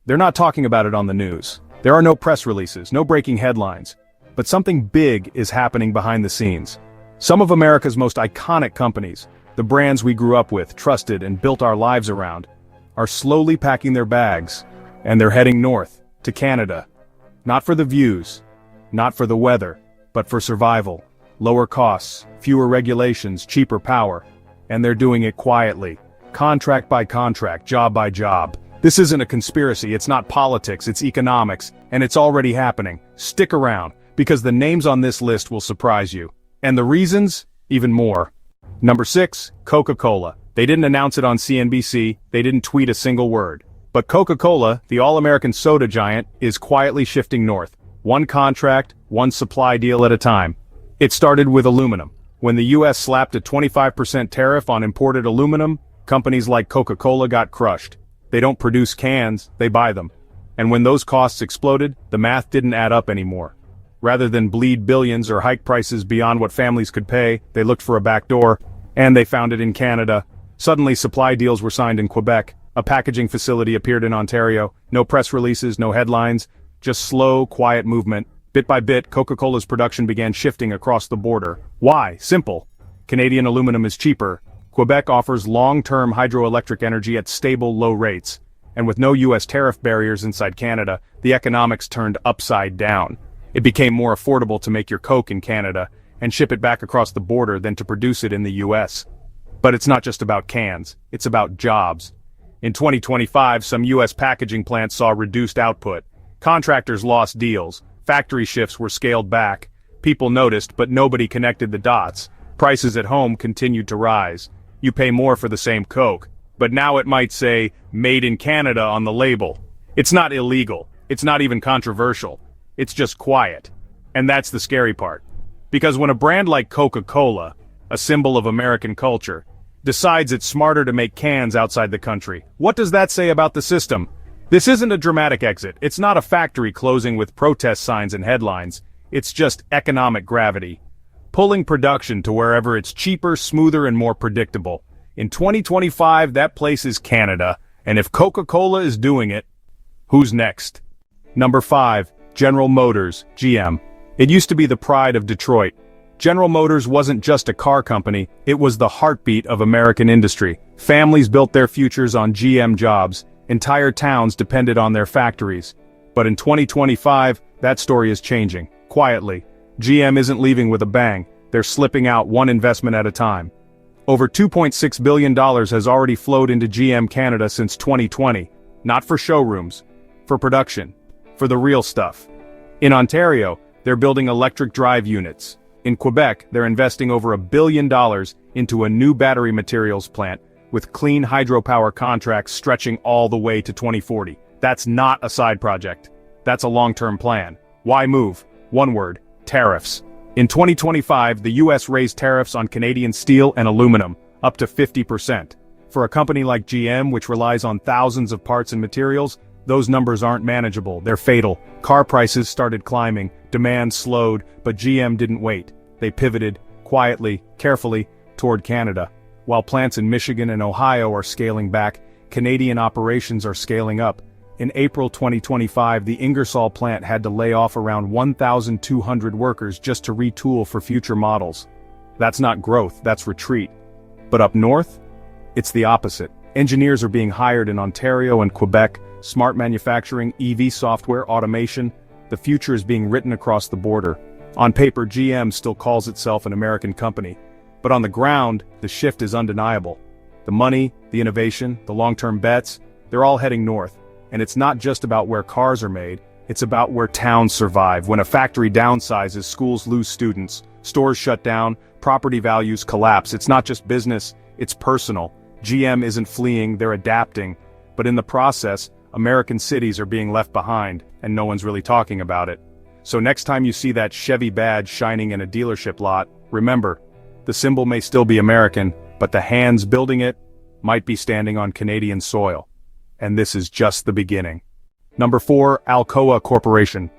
They're not talking about it on the news. There are no press releases, no breaking headlines. But something big is happening behind the scenes. Some of America's most iconic companies, the brands we grew up with, trusted, and built our lives around, are slowly packing their bags, and they're heading north, to Canada. Not for the views, not for the weather, but for survival. Lower costs, fewer regulations, cheaper power. And they're doing it quietly. Contract by contract, job by job. This isn't a conspiracy, it's not politics, it's economics, and it's already happening. Stick around, because the names on this list will surprise you. And the reasons? Even more. Number 6, Coca-Cola. They didn't announce it on CNBC, they didn't tweet a single word. But Coca-Cola, the all-American soda giant, is quietly shifting north. One contract, one supply deal at a time. It started with aluminum. When the US slapped a 25% tariff on imported aluminum, companies like Coca-Cola got crushed. They don't produce cans, they buy them. And when those costs exploded, the math didn't add up anymore. Rather than bleed billions or hike prices beyond what families could pay, they looked for a back door, and they found it in Canada. Suddenly supply deals were signed in Quebec, a packaging facility appeared in Ontario, no press releases, no headlines, just slow, quiet movement. Bit by bit, Coca-Cola's production began shifting across the border. Why? Simple. Canadian aluminum is cheaper. Quebec offers long-term hydroelectric energy at stable, low rates. And with no US tariff barriers inside Canada, the economics turned upside down. It became more affordable to make your Coke in Canada and ship it back across the border than to produce it in the US. But it's not just about cans, it's about jobs. In 2025, some US packaging plants saw reduced output. Contractors lost deals, factory shifts were scaled back. People noticed, but nobody connected the dots. Prices at home continued to rise. You pay more for the same Coke, but now it might say, Made in Canada on the label. It's not illegal, it's not even controversial, it's just quiet. And that's the scary part. Because when a brand like Coca-Cola, a symbol of American culture, decides it's smarter to make cans outside the country, what does that say about the system? This isn't a dramatic exit, it's not a factory closing with protest signs and headlines, it's just economic gravity. Pulling production to wherever it's cheaper, smoother, and more predictable. In 2025, that place is Canada, and if Coca-Cola is doing it, who's next? Number 5, General Motors, GM. It used to be the pride of Detroit. General Motors wasn't just a car company, it was the heartbeat of American industry. Families built their futures on GM jobs, entire towns depended on their factories. But in 2025, that story is changing, quietly. GM isn't leaving with a bang, they're slipping out one investment at a time. Over $2.6 billion has already flowed into GM Canada since 2020, not for showrooms, for production, for the real stuff. In Ontario, they're building electric drive units. In Quebec, they're investing over $1 billion into a new battery materials plant, with clean hydropower contracts stretching all the way to 2040. That's not a side project. That's a long-term plan. Why move? One word. Tariffs. In 2025, the US raised tariffs on Canadian steel and aluminum, up to 50%. For a company like GM, which relies on thousands of parts and materials, those numbers aren't manageable, they're fatal. Car prices started climbing, demand slowed, but GM didn't wait. They pivoted, quietly, carefully, toward Canada. While plants in Michigan and Ohio are scaling back, Canadian operations are scaling up. In April 2025, the Ingersoll plant had to lay off around 1,200 workers just to retool for future models. That's not growth, that's retreat. But up north? It's the opposite. Engineers are being hired in Ontario and Quebec, smart manufacturing, EV software, automation. The future is being written across the border. On paper, GM still calls itself an American company. But on the ground, the shift is undeniable. The money, the innovation, the long-term bets, they're all heading north. And it's not just about where cars are made, it's about where towns survive. When a factory downsizes, schools lose students, stores shut down, property values collapse. It's not just business, it's personal. GM isn't fleeing, they're adapting. But in the process, American cities are being left behind, and no one's really talking about it. So next time you see that Chevy badge shining in a dealership lot, remember, the symbol may still be American, but the hands building it might be standing on Canadian soil. And this is just the beginning. Number 4, Alcoa Corporation.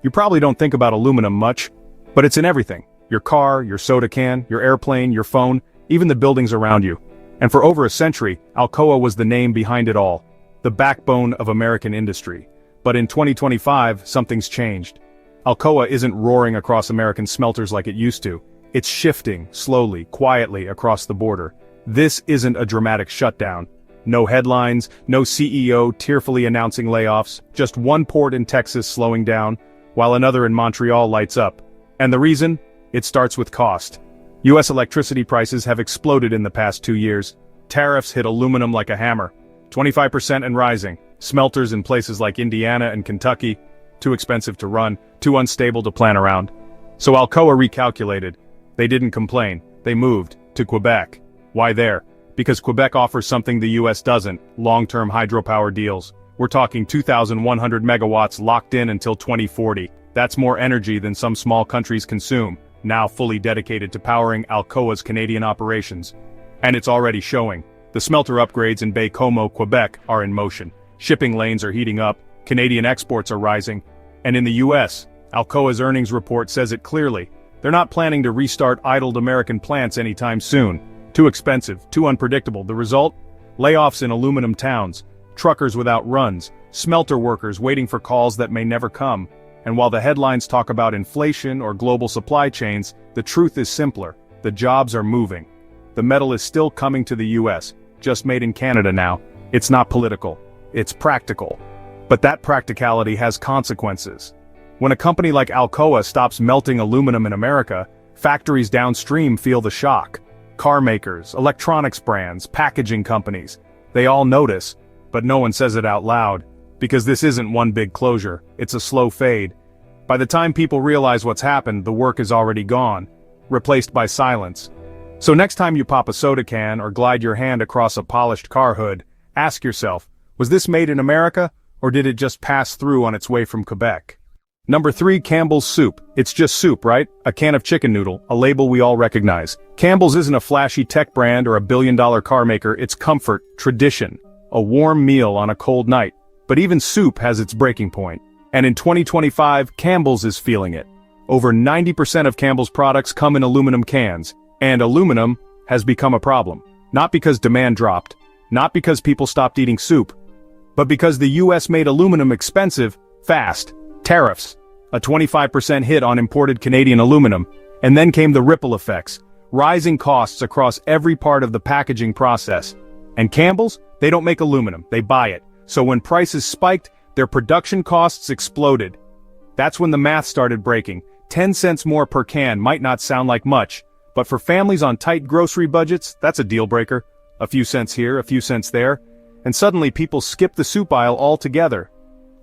You probably don't think about aluminum much, but it's in everything. Your car, your soda can, your airplane, your phone, even the buildings around you. And for over a century, Alcoa was the name behind it all. the backbone of American industry. But in 2025, something's changed. Alcoa isn't roaring across American smelters like it used to. It's shifting, slowly, quietly, across the border. This isn't a dramatic shutdown. No headlines, no CEO tearfully announcing layoffs, just one port in Texas slowing down, while another in Montreal lights up. And the reason? It starts with cost. U.S. electricity prices have exploded in the past 2 years. Tariffs hit aluminum like a hammer. 25% and rising. Smelters in places like Indiana and Kentucky, too expensive to run, too unstable to plan around. So Alcoa recalculated. They didn't complain. They moved to Quebec. Why there? Because Quebec offers something the U.S. doesn't, long-term hydropower deals. We're talking 2,100 megawatts locked in until 2040. That's more energy than some small countries consume, now fully dedicated to powering Alcoa's Canadian operations. And it's already showing. The smelter upgrades in Baie-Comeau, Quebec are in motion. Shipping lanes are heating up, Canadian exports are rising. And in the U.S., Alcoa's earnings report says it clearly. They're not planning to restart idled American plants anytime soon. Too expensive, too unpredictable. The result? Layoffs in aluminum towns, truckers without runs, smelter workers waiting for calls that may never come. And while the headlines talk about inflation or global supply chains, the truth is simpler. The jobs are moving. The metal is still coming to the U.S., just made in Canada now. It's not political. It's practical. But that practicality has consequences. When a company like Alcoa stops melting aluminum in America, factories downstream feel the shock. Car makers, electronics brands, packaging companies, they all notice, but no one says it out loud, because this isn't one big closure, it's a slow fade. By the time people realize what's happened, the work is already gone, replaced by silence. So next time you pop a soda can or glide your hand across a polished car hood, ask yourself, was this made in America, or did it just pass through on its way from Quebec? Number 3, Campbell's Soup. It's just soup, right? A can of chicken noodle, a label we all recognize. Campbell's isn't a flashy tech brand or a billion-dollar car maker, it's comfort, tradition, a warm meal on a cold night. But even soup has its breaking point. And in 2025, Campbell's is feeling it. Over 90% of Campbell's products come in aluminum cans, and aluminum has become a problem. Not because demand dropped, not because people stopped eating soup, but because the US made aluminum expensive, fast. Tariffs, a 25% hit on imported Canadian aluminum, and then came the ripple effects, rising costs across every part of the packaging process. And Campbell's, they don't make aluminum, they buy it. So when prices spiked, their production costs exploded. That's when the math started breaking. 10 cents more per can might not sound like much, but for families on tight grocery budgets, that's a deal breaker. A few cents here, a few cents there, and suddenly people skip the soup aisle altogether.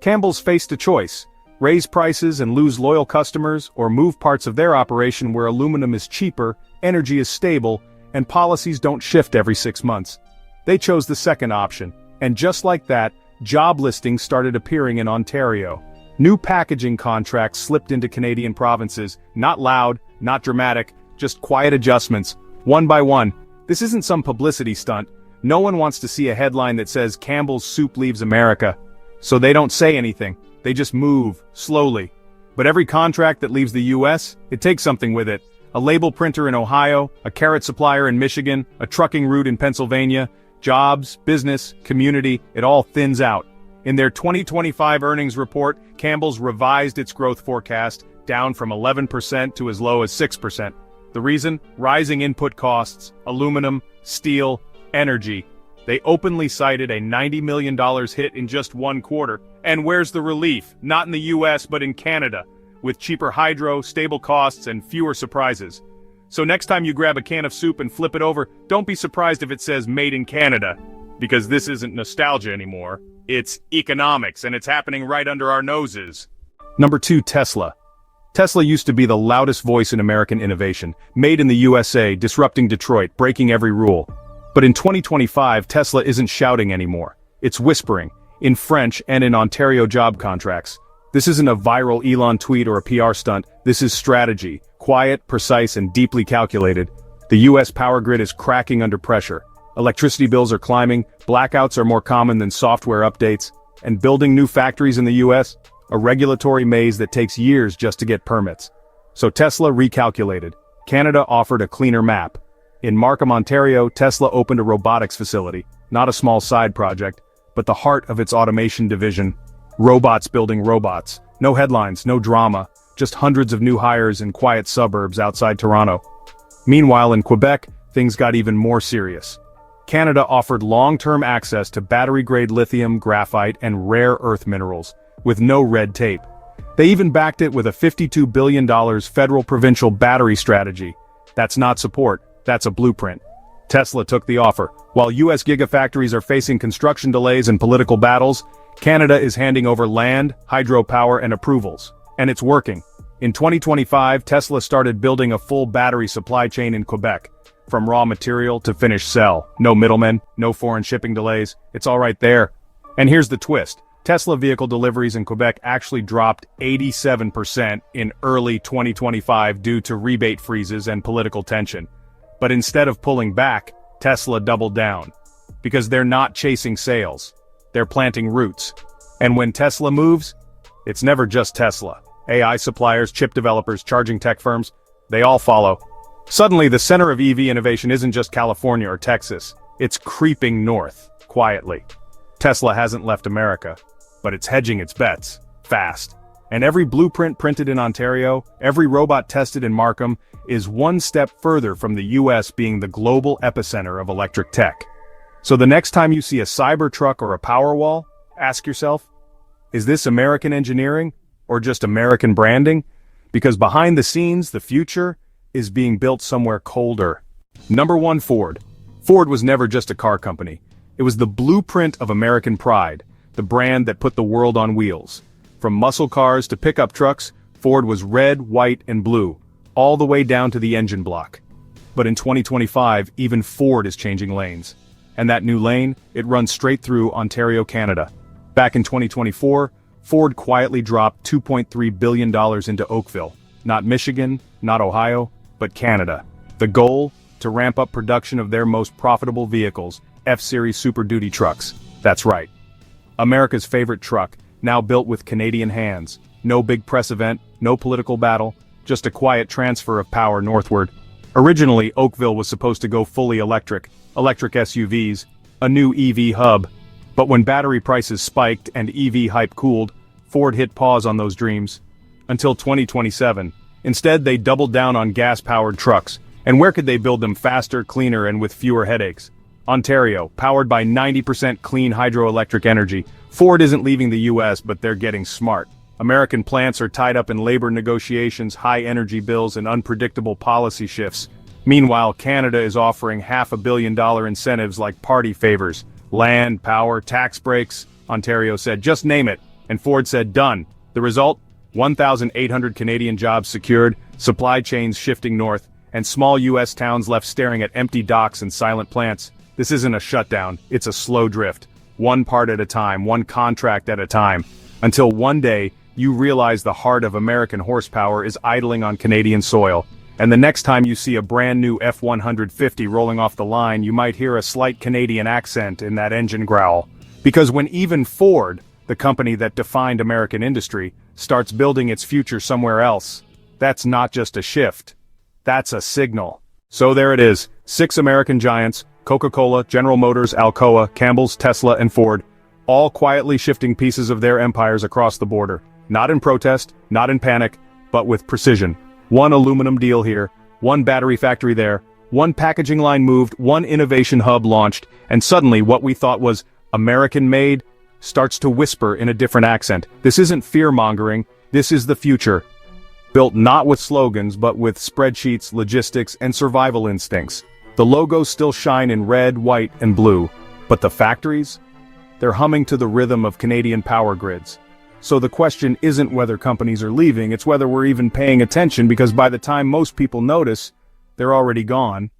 Campbell's faced a choice. Raise prices and lose loyal customers, or move parts of their operation where aluminum is cheaper, energy is stable, and policies don't shift every 6 months. They chose the second option, and just like that, job listings started appearing in Ontario. New packaging contracts slipped into Canadian provinces, not loud, not dramatic, just quiet adjustments, one by one. This isn't some publicity stunt. No one wants to see a headline that says Campbell's Soup leaves America. So they don't say anything. They just move, slowly. But every contract that leaves the US, it takes something with it. A label printer in Ohio, a carrot supplier in Michigan, a trucking route in Pennsylvania, jobs, business, community, it all thins out. In their 2025 earnings report, Campbell's revised its growth forecast down from 11% to as low as 6%. The reason? Rising input costs, aluminum, steel, energy. They openly cited a $90 million hit in just one quarter. And where's the relief? Not in the US, but in Canada, with cheaper hydro, stable costs, and fewer surprises. So next time you grab a can of soup and flip it over, don't be surprised if it says Made in Canada. Because this isn't nostalgia anymore. It's economics, and it's happening right under our noses. Number 2, Tesla. Tesla used to be the loudest voice in American innovation, made in the USA, disrupting Detroit, breaking every rule. But in 2025, Tesla isn't shouting anymore. It's whispering, in French and in Ontario job contracts. This isn't a viral Elon tweet or a PR stunt, this is strategy, quiet, precise, and deeply calculated. The US power grid is cracking under pressure. Electricity bills are climbing, blackouts are more common than software updates, and building new factories in the US, a regulatory maze that takes years just to get permits. So Tesla recalculated. Canada offered a cleaner map. In Markham, Ontario, Tesla opened a robotics facility, not a small side project. but the heart of its automation division. Robots building robots. No headlines, no drama, just hundreds of new hires in quiet suburbs outside Toronto. Meanwhile, in Quebec, things got even more serious. Canada offered long-term access to battery-grade lithium, graphite, and rare earth minerals, with no red tape. They even backed it with a $52 billion federal-provincial battery strategy. That's not support, that's a blueprint. Tesla took the offer. While US gigafactories are facing construction delays and political battles, Canada is handing over land, hydropower, and approvals. And it's working. In 2025, Tesla started building a full battery supply chain in Quebec. From raw material to finished cell. No middlemen, no foreign shipping delays, it's all right there. And here's the twist. Tesla vehicle deliveries in Quebec actually dropped 87% in early 2025 due to rebate freezes and political tension. But instead of pulling back, Tesla doubled down. Because they're not chasing sales. They're planting roots. And when Tesla moves, it's never just Tesla. AI suppliers, chip developers, charging tech firms, they all follow. Suddenly, the center of EV innovation isn't just California or Texas. It's creeping north, quietly. Tesla hasn't left America, but it's hedging its bets, fast. And every blueprint printed in Ontario, every robot tested in Markham, is one step further from the US being the global epicenter of electric tech. So the next time you see a Cybertruck or a Powerwall, ask yourself, is this American engineering or just American branding? Because behind the scenes, the future is being built somewhere colder. Number 1, Ford. Ford was never just a car company. It was the blueprint of American pride, the brand that put the world on wheels. From muscle cars to pickup trucks, Ford was red, white, and blue, all the way down to the engine block. But in 2025, even Ford is changing lanes. And that new lane, it runs straight through Ontario, Canada. Back in 2024, Ford quietly dropped $2.3 billion into Oakville. Not Michigan, not Ohio, but Canada. The goal? To ramp up production of their most profitable vehicles, F-Series Super Duty trucks. That's right. America's favorite truck, now built with Canadian hands. No big press event, no political battle, just a quiet transfer of power northward. Originally, Oakville was supposed to go fully electric SUVs, a new EV hub. But when battery prices spiked and EV hype cooled, Ford hit pause on those dreams. Until 2027. Instead, they doubled down on gas-powered trucks. And where could they build them faster, cleaner, and with fewer headaches? Ontario, powered by 90% clean hydroelectric energy. Ford isn't leaving the US, but they're getting smart. American plants are tied up in labor negotiations, high energy bills, and unpredictable policy shifts. Meanwhile, Canada is offering $500 million incentives like party favors. Land, power, tax breaks. Ontario said, just name it. And Ford said, done. The result? 1,800 Canadian jobs secured, supply chains shifting north, and small US towns left staring at empty docks and silent plants. This isn't a shutdown, it's a slow drift. One part at a time, one contract at a time. Until one day, you realize the heart of American horsepower is idling on Canadian soil. And the next time you see a brand new F-150 rolling off the line, you might hear a slight Canadian accent in that engine growl. Because when even Ford, the company that defined American industry, starts building its future somewhere else, that's not just a shift. That's a signal. So there it is, 6 American giants, Coca-Cola, General Motors, Alcoa, Campbell's, Tesla, and Ford, all quietly shifting pieces of their empires across the border. Not in protest, not in panic, but with precision. One aluminum deal here, one battery factory there, one packaging line moved, one innovation hub launched, and suddenly what we thought was American-made starts to whisper in a different accent. This isn't fear-mongering, this is the future. Built not with slogans, but with spreadsheets, logistics, and survival instincts. The logos still shine in red, white, and blue. But the factories? They're humming to the rhythm of Canadian power grids. So the question isn't whether companies are leaving, it's whether we're even paying attention, because by the time most people notice, they're already gone.